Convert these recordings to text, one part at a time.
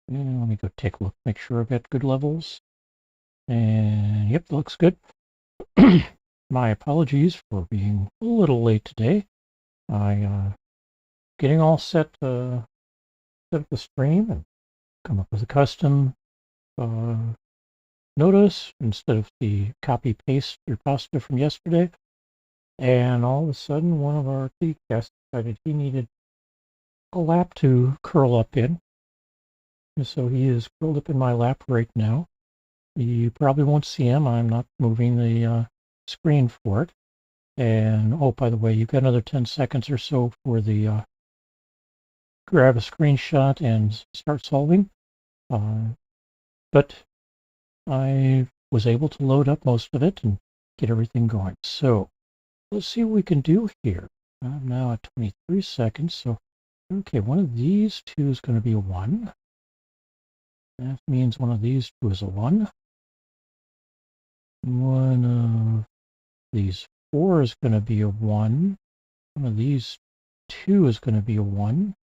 And let me go take a look, make sure I've got good levels. And yep, looks good. My apologies for being a little late today. I getting all set to set up the stream and come up with a custom notice instead of the copy paste repository from yesterday. And all of a sudden, one of our lead guests decided he needed a lap to curl up in. And so he is curled up in my lap right now. You probably won't see him. I'm not moving the screen for it. And oh, by the way, you've got another 10 seconds or so for the grab a screenshot and start solving. But I was able to load up most of it and get everything going. So let's see what we can do here. I'm now at 23 seconds. So, okay, one of these two is going to be a 1. That means one of these two is a 1. One of these 4 is going to be a 1. One of these 2 is going to be a 1.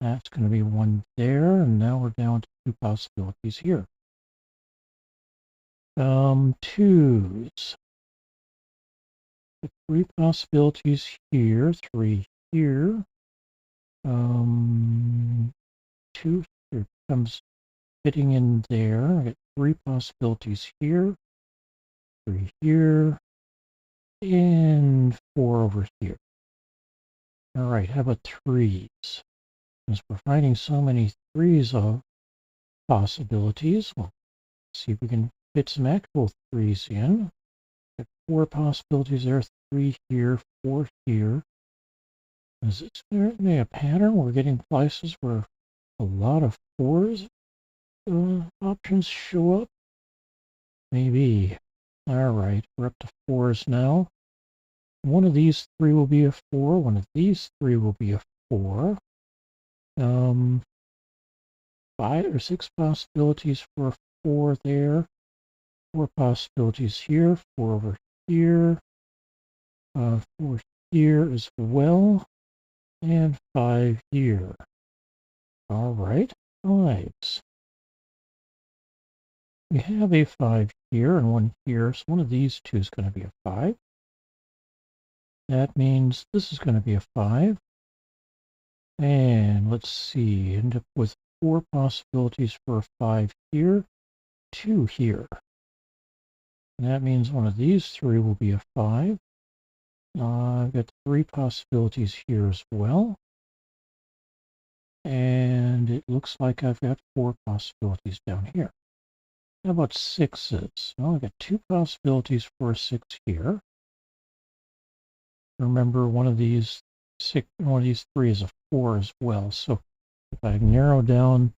That's going to be 1 there. And now we're down to 2 possibilities here. 2s. 3 possibilities here, 3 here. 2 here comes fitting in there. I get 3 possibilities here, 3 here, and 4 over here. All right, how about 3s? Since we're finding so many 3s of possibilities, well, let's see if we can fit some actual 3s in. Got 4 possibilities there, 3 here, 4 here. Is this certainly a pattern? We're getting places where a lot of 4s options show up. Maybe. All right, we're up to 4s now. One of these 3 will be a 4. One of these 3 will be a 4. 5 or 6 possibilities for a 4 there. 4 possibilities here. 4 over here. 4 here as well. And 5 here. All right, 5s. We have a 5 here and 1 here, so one of these two is going to be a 5. That means this is going to be a 5. And let's see, end up with 4 possibilities for a 5 here, 2 here. And that means one of these 3 will be a 5. I've got 3 possibilities here as well. And it looks like I've got 4 possibilities down here. How about 6s? Well, I've got 2 possibilities for a 6 here. Remember, one of these 3 is a 4 as well. So if I narrow down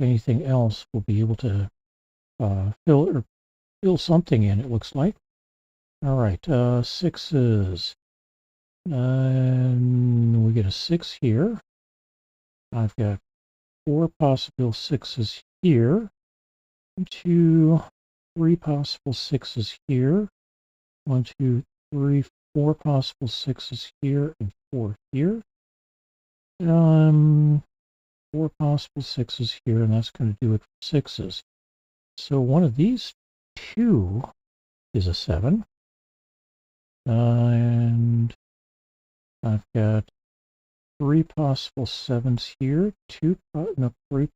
anything else, we'll be able to fill something in, it looks like. All right, 6s. And we get a 6 here. I've got 4 possible 6s here. 2, 3 possible 6s here. 1, 2, 3, 4 possible 6s here and 4 here. 4 possible 6s here, and that's going to do it for 6s. So one of these 2 is a 7. And I've got 3 possible 7s here, 3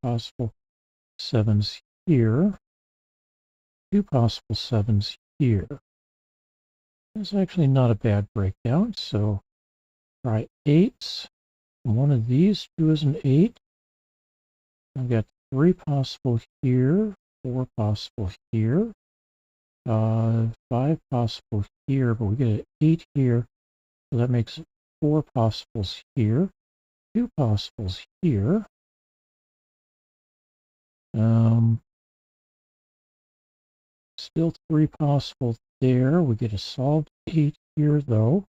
possible 7s here, 2 possible 7s here. That's actually not a bad breakdown, so try 8s. One of these 2 is an 8. I've got 3 possible here, 4 possible here, 5 possible here, but we get an 8 here, so that makes 4 possibles here, 2 possibles here. Still 3 possible there. We get a solved 8 here, though.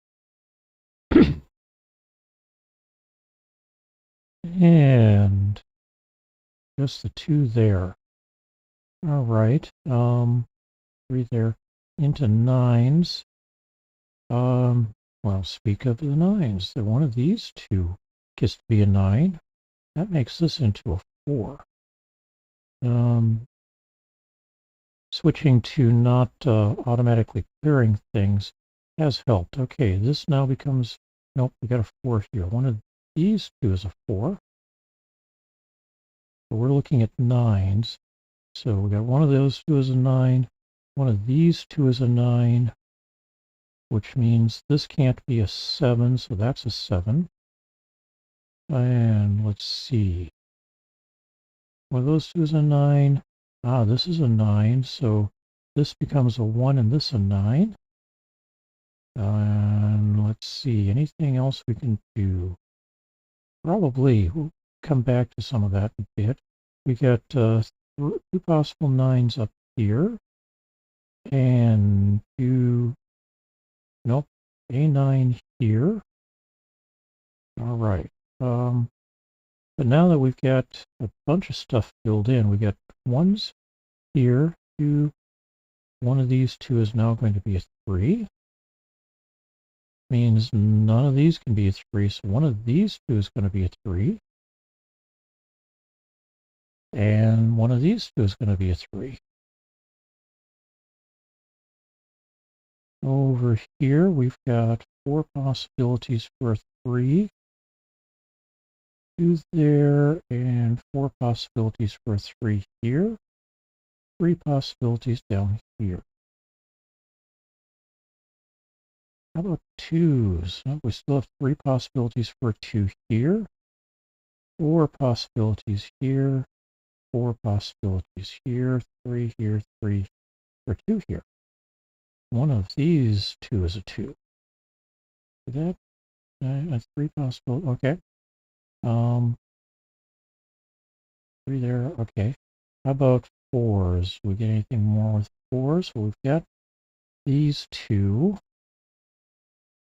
And just the 2 there. All right. 3 there into 9s. Well, speak of the 9s. One of these 2 gets to be a 9. That makes this into a 4. switching to not automatically clearing things has helped. Okay, this now becomes, nope, we got a 4 here. One of these two is a 4. So we're looking at 9s. So we got one of those two is a 9. One of these two is a 9, which means this can't be a 7, so that's a 7. And let's see. One of those two is a 9. Ah, this is a 9, so this becomes a 1 and this a 9. And let's see, anything else we can do? Probably. We'll come back to some of that in a bit. We got two possible 9s up here. And two, nope, a 9 here. All right. But now that we've got a bunch of stuff filled in, we got 1s here, 2. One of these two is now going to be a 3. Means none of these can be a 3, so one of these two is going to be a 3. And one of these two is going to be a 3. Over here, we've got 4 possibilities for a 3. 2 there, and 4 possibilities for a 3 here. 3 possibilities down here. How about 2s? Oh, we still have 3 possibilities for a 2 here. 4 possibilities here. 4 possibilities here. 3 here. 3 for 2 here. One of these two is a 2. That 3 possible. Okay. 3 there. Okay. How about 4s? Do we get anything more with 4s? Well, we've got these two.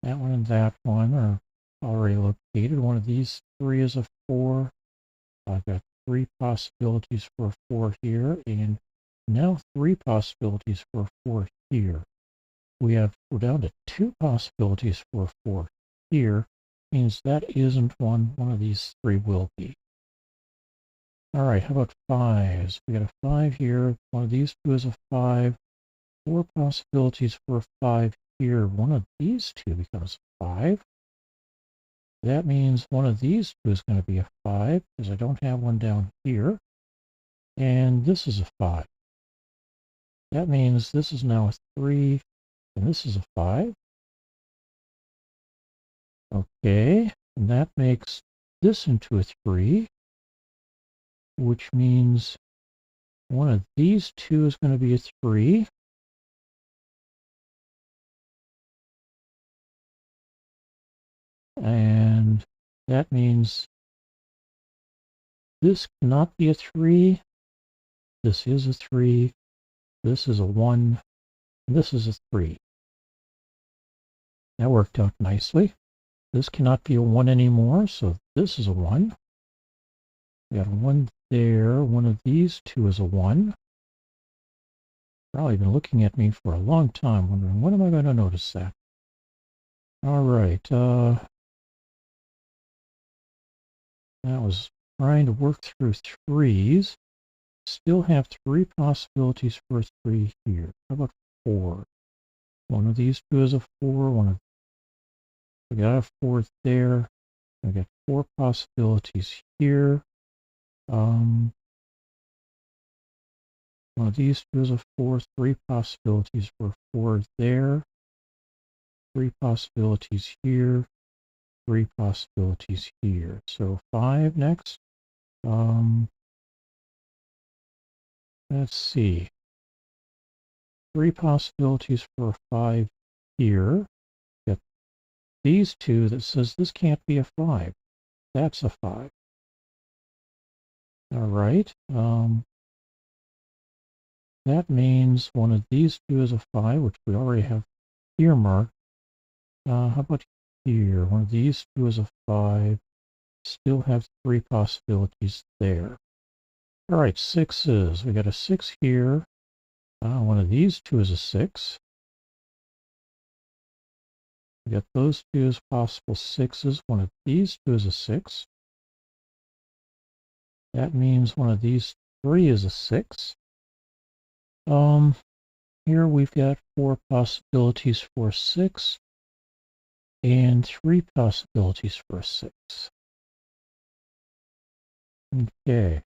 That one and that one are already located. One of these 3 is a 4. I've got 3 possibilities for a 4 here, and now 3 possibilities for a 4 here. We're down to 2 possibilities for a 4 here. Means that isn't one. One of these 3 will be. All right, how about 5s? We got a 5 here. One of these two is a 5. 4 possibilities for a 5 here. One of these two becomes 5. That means one of these two is going to be a 5, because I don't have one down here. And this is a 5. That means this is now a 3, and this is a 5. Okay, and that makes this into a 3, which means one of these two is going to be a 3. And that means this cannot be a 3. This is a 3. This is a 1. And this is a 3. That worked out nicely. This cannot be a 1 anymore, so this is a 1. We got a 1 there. One of these two is a 1. Probably been looking at me for a long time, wondering, when am I going to notice that? All right. That was trying to work through 3s. Still have 3 possibilities for a 3 here. How about 4? One of these two is a 4. We got a 4 there. We got 4 possibilities here. One of these two is a 4. 3 possibilities for a 4 there. 3 possibilities here. 3 possibilities here. So 5 next. Let's see. 3 possibilities for a 5 here. Got these two that says this can't be a 5. That's a 5. All right. That means one of these two is a 5, which we already have earmarked. How about here? One of these two is a 5. Still have 3 possibilities there. All right, 6s. We got a 6 here. One of these two is a 6. We got those two as possible 6s. One of these two is a 6. That means one of these 3 is a 6. Here we've got 4 possibilities for 6 and 3 possibilities for 6. Okay.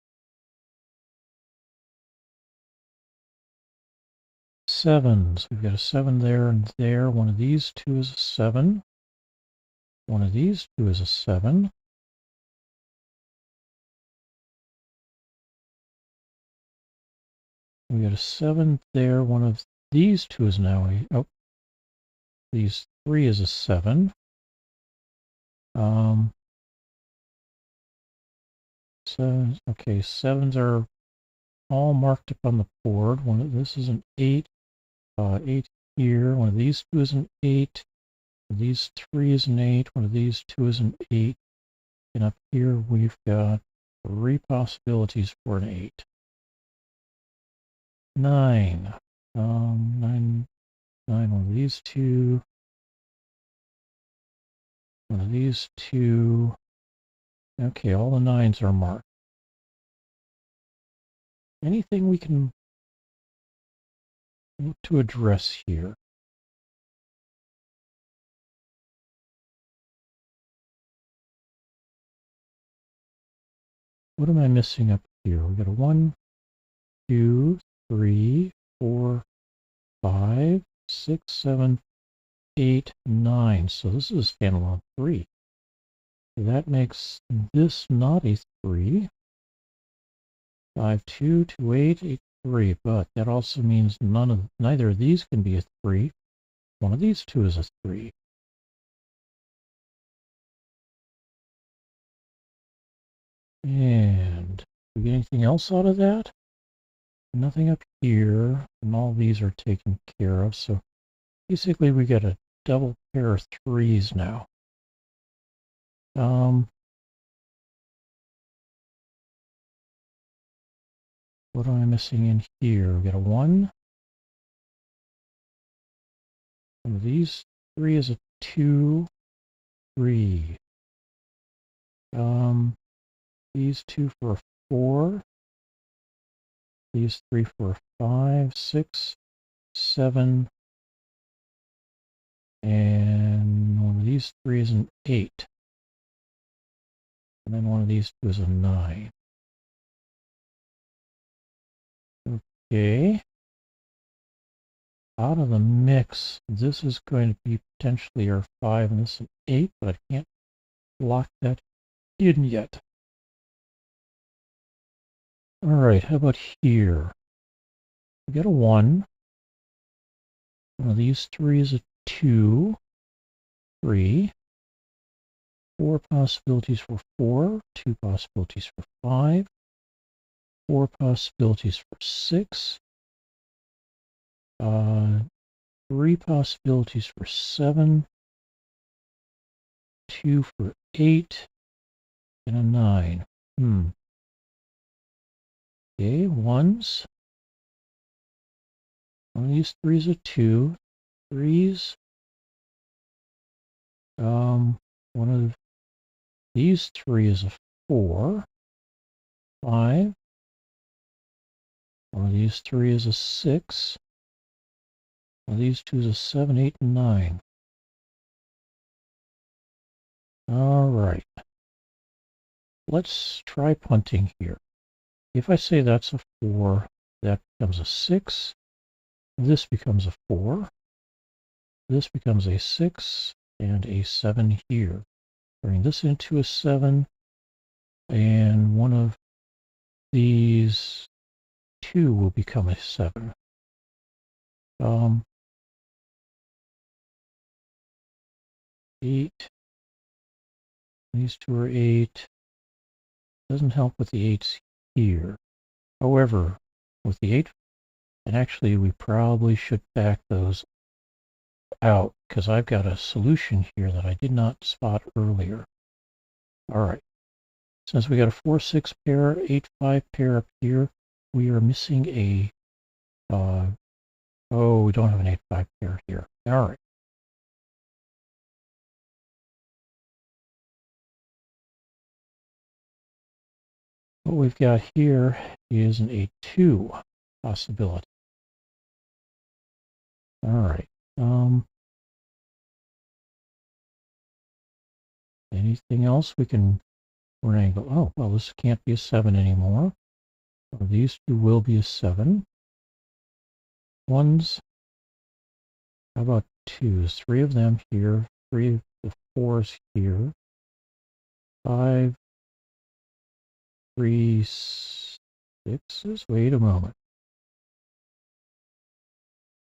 7s. We've got a 7 there and there. One of these two is a 7. One of these two is a 7. We got a 7 there. One of these two is now a... Oh. These 3 is a 7. Sevens. Okay, 7s are all marked up on the board. One of this is an 8. 8 here. One of these two is an 8. One of these 3 is an 8. One of these 2 is an 8. And up here we've got 3 possibilities for an 8. 9. 9. One of these two. One of these two. Okay, all the 9s are marked. Anything we can look to address here? What am I missing up here? We got a 1, 2, 3, 4, 5, 6, 7, 8, 9. So this is a standalone 3. That makes this not a 3. 5, 2, 2, 8, 8, 3. But that also means neither of these can be a 3. One of these two is a 3. And do we get anything else out of that? Nothing up here, and all these are taken care of. So basically we get a double pair of 3s now. What am I missing in here? We got a 1. One of these 3 is a 2, 3. These 2 for a 4. These 3 for a 5, 6, 7. And one of these 3 is an 8. And then one of these 2 is a 9. Okay. Out of the mix, this is going to be potentially our 5 and this is an 8, but I can't lock that in yet. All right, how about here? We got a 1. One of these 3 is a 2, 3. 4 possibilities for 4, 2 possibilities for 5, 4 possibilities for 6, 3 possibilities for 7, 2 for 8, and a 9. Okay, 1s. One of these 3 is a 2, 3s. One of these 3 is a 4, 5. One of these 3 is a 6. One of these 2 is a 7, 8, and 9. All right. Let's try punting here. If I say that's a 4, that becomes a 6. This becomes a 4. This becomes a 6 and a 7 here. Bring this into a 7. And one of these 2 will become a 7. 8. These 2 are 8. Doesn't help with the 8s here. However, with the 8, and actually we probably should back those out because I've got a solution here that I did not spot earlier. All right. Since we got a 4, 6 pair, 8, 5 pair up here, we are missing a, oh, we don't have an 8, 5 pair here. All right. What we've got here is an A2 possibility. All right. Anything else we can wrangle? Oh, well, this can't be a 7 anymore. So these two will be a 7. Ones. How about 2s? 3 of them here. 3 of the 4s here. 5. 3 6s. Wait a moment.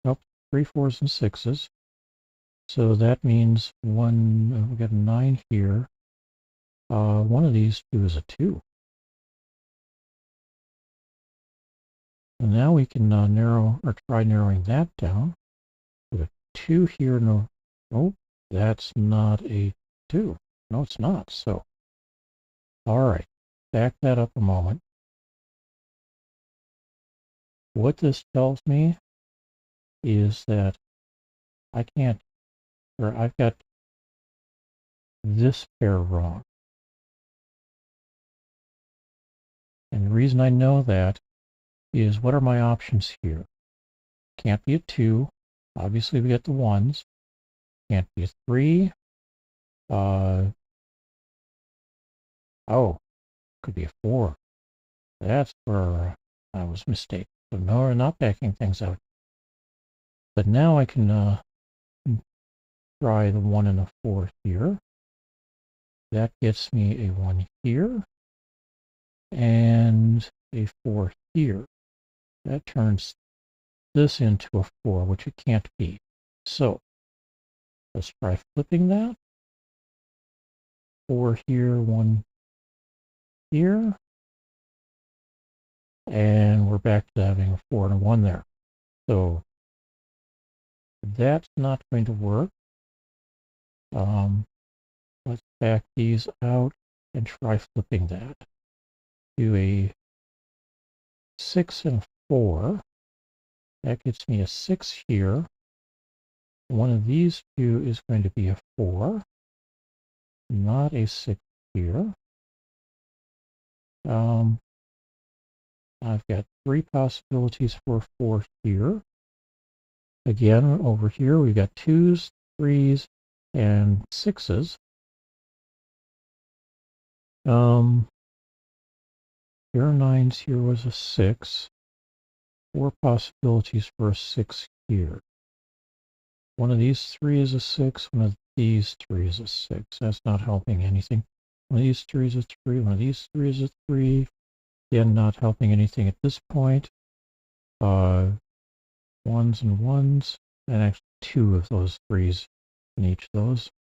Nope. 3 4s and 6s. So that means one. We got a 9 here. One of these two is a 2. And now we can narrow or try narrowing that down. We have 2 here. No, oh, that's not a 2. No, it's not. So, all right, back that up a moment. What this tells me is that I can't, or I've got this pair wrong. And the reason I know that is, what are my options here? Can't be a 2. Obviously, we get the 1s. Can't be a 3. Oh, could be a 4. That's where I was mistaken. So no, we're not backing things out. But now I can try the 1 and a 4 here. That gets me a 1 here and a 4 here. That turns this into a 4, which it can't be. So let's try flipping that. 4 here, 1 here. And we're back to having a 4 and a 1 there. So that's not going to work. Let's back these out and try flipping that. Do a 6 and a 4. That gets me a 6 here. One of these two is going to be a 4, not a 6 here. I've got 3 possibilities for 4 here. Again, over here we've got 2s, 3s, and 6s. Here are 9s, here was a 6. 4 possibilities for a 6 here. One of these 3 is a 6, one of these 3 is a 6. That's not helping anything. One of these 3 is a 3, one of these 3 is a 3. Again, not helping anything at this point. 1s and 1s, and actually 2 of those 3s in each of those.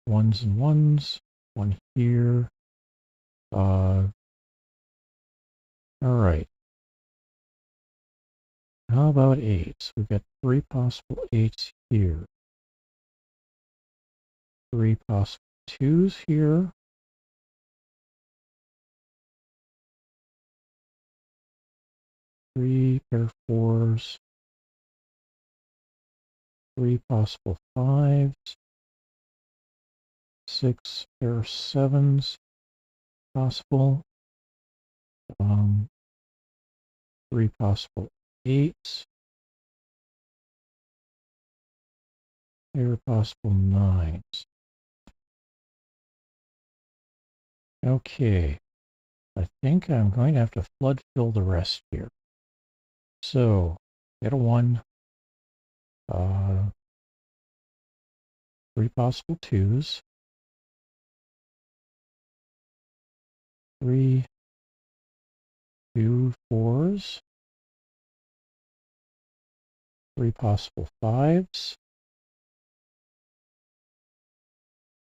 1s and 1s, 1 here. All right. How about 8s? We've got 3 possible 8s here. 3 possible 2s here. 3 pair of 4s. 3 possible 5s. 6 pair of 7s possible. 3 possible 8s. Pair of possible 9s. Okay, I think I'm going to have to flood fill the rest here. So, get a 1. 3 possible 2s. 3, 2 4s. 3 possible 5s.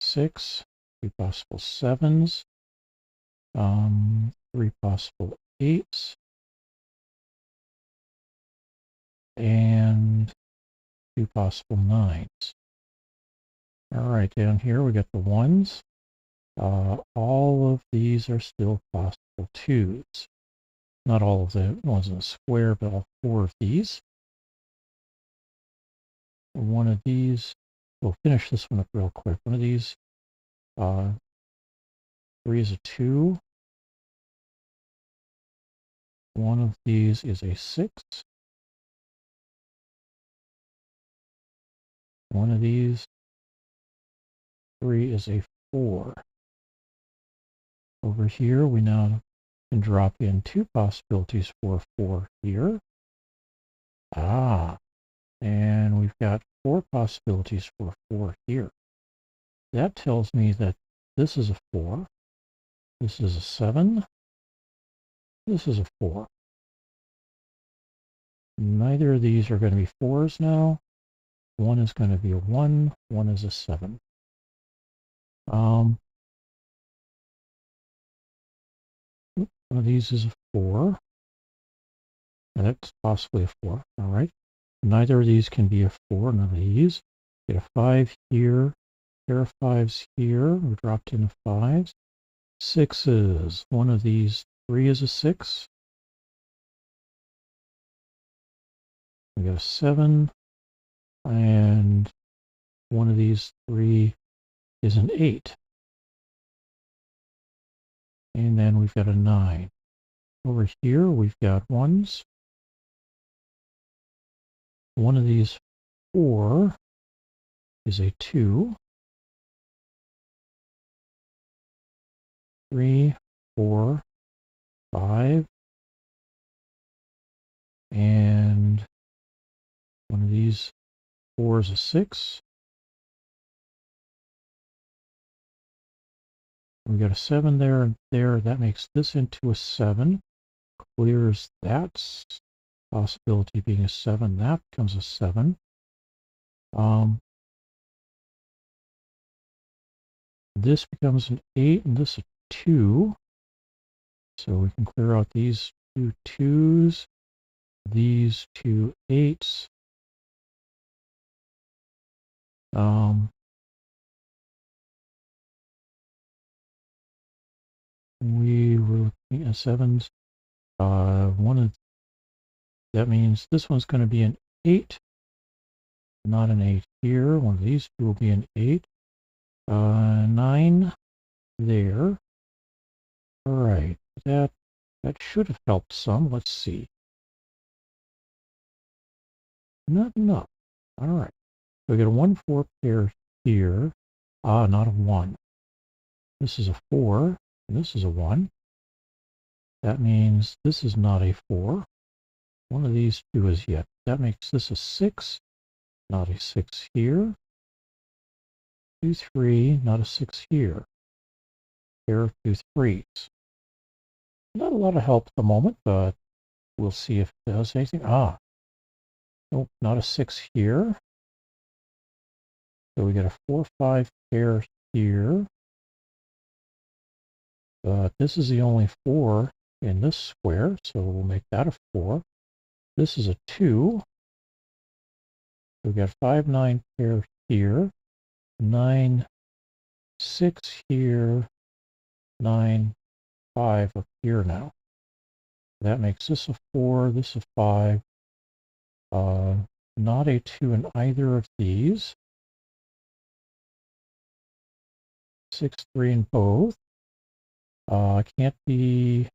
6, 3 possible 7s. 3 possible 8s. And 2 possible 9s. All right, down here we got the 1s. All of these are still possible 2s. Not all of the ones in the square, but all 4 of these. One of these, we'll finish this one up real quick. One of these, 3 is a 2. One of these is a 6. One of these 3 is a 4. Over here, we now can drop in 2 possibilities for 4 here. And we've got 4 possibilities for 4 here. That tells me that this is a 4, this is a 7, this is a 4. Neither of these are going to be 4s now. One is going to be a 1, one is a 7. One of these is a 4. And that's possibly a 4. All right. Neither of these can be a 4. None of these. Get a 5 here. Pair of 5s here. We dropped in 5s. 6s. One of these 3 is a 6. We got a 7. And one of these 3 is an 8. And then we've got a 9. Over here, we've got 1s. One of these 4 is a 2. 3, 4, 5. And one of these 4 is a 6. We got a 7 there and there. That makes this into a 7. Clears that possibility being a 7. That becomes a 7. This becomes an 8 and this a 2. So we can clear out these 2 2s, these 2 8s. We were looking at 7s. That means this one's going to be an 8, not an 8 here. One of these two will be an 8. 9 there. All right, that should have helped some. Let's see. Not enough. All right. So we got a 1 4 pair here. Not a 1. This is a 4, and this is a 1. That means this is not a 4. One of these two is yet. That makes this a 6, not a 6 here. 2 3, not a 6 here. Pair of 2 3s. Not a lot of help at the moment, but we'll see if it does anything. Nope, not a 6 here. So we get a 4 5 pair here. But this is the only 4 in this square, so we'll make that a 4. This is a 2. We've got 5 9 pair here. 9 6 here. 9 5 up here now. That makes this a 4, this a 5. Not a 2 in either of these. 6 3 in both. Can't be.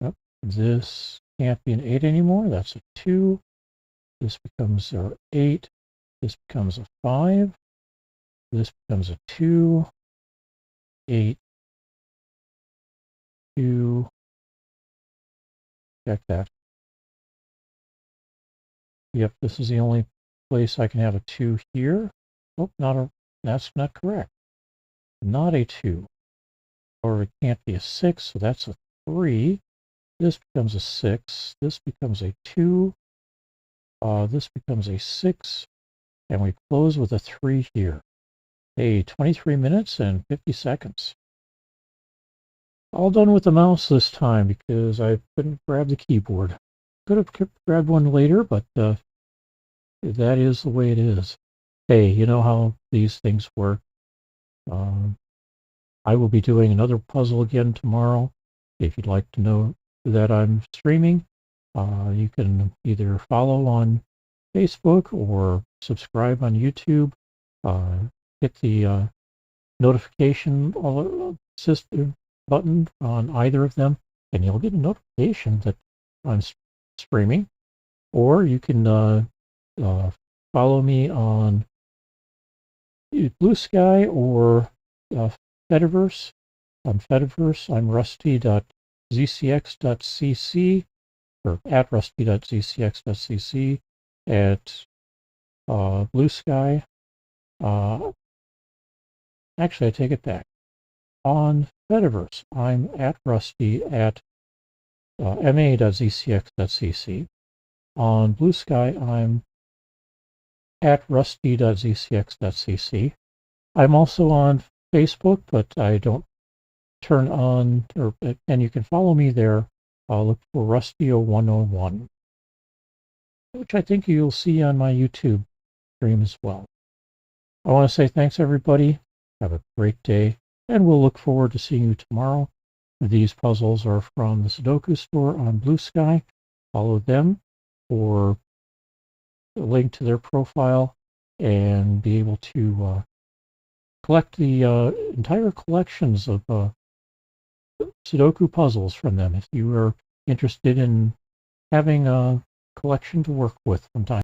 Oh, this can't be an 8 anymore. That's a 2. This becomes our 8. This becomes a 5. This becomes a 2. 8. 2. Check that. Yep, this is the only place I can have a 2 here. Oh, that's not correct. Not a 2. Or it can't be a 6, so that's a 3. This becomes a 6. This becomes a 2. This becomes a 6. And we close with a 3 here. Hey, 23 minutes and 50 seconds. All done with the mouse this time because I couldn't grab the keyboard. Could have grabbed one later, but that is the way it is. Hey, you know how these things work. I will be doing another puzzle again tomorrow. If you'd like to know that I'm streaming, you can either follow on Facebook or subscribe on YouTube. Hit the notification system button on either of them, and you'll get a notification that I'm streaming, or you can follow me on Blue Sky or Fediverse. On Fediverse, I'm rusty.zcx.cc, or at rusty.zcx.cc. At Blue Sky, actually, I take it back. On Fediverse, I'm at rusty at ma.zcx.cc. On Blue Sky, I'm at rusty.zcx.cc. I'm also on Facebook, but I don't turn on, and you can follow me there. Look for Rustio101, which I think you'll see on my YouTube stream as well. I want to say thanks, everybody. Have a great day, and we'll look forward to seeing you tomorrow. These puzzles are from the Sudoku store on Blue Sky. Follow them for a link to their profile and be able to collect the entire collections of Sudoku puzzles from them if you are interested in having a collection to work with from time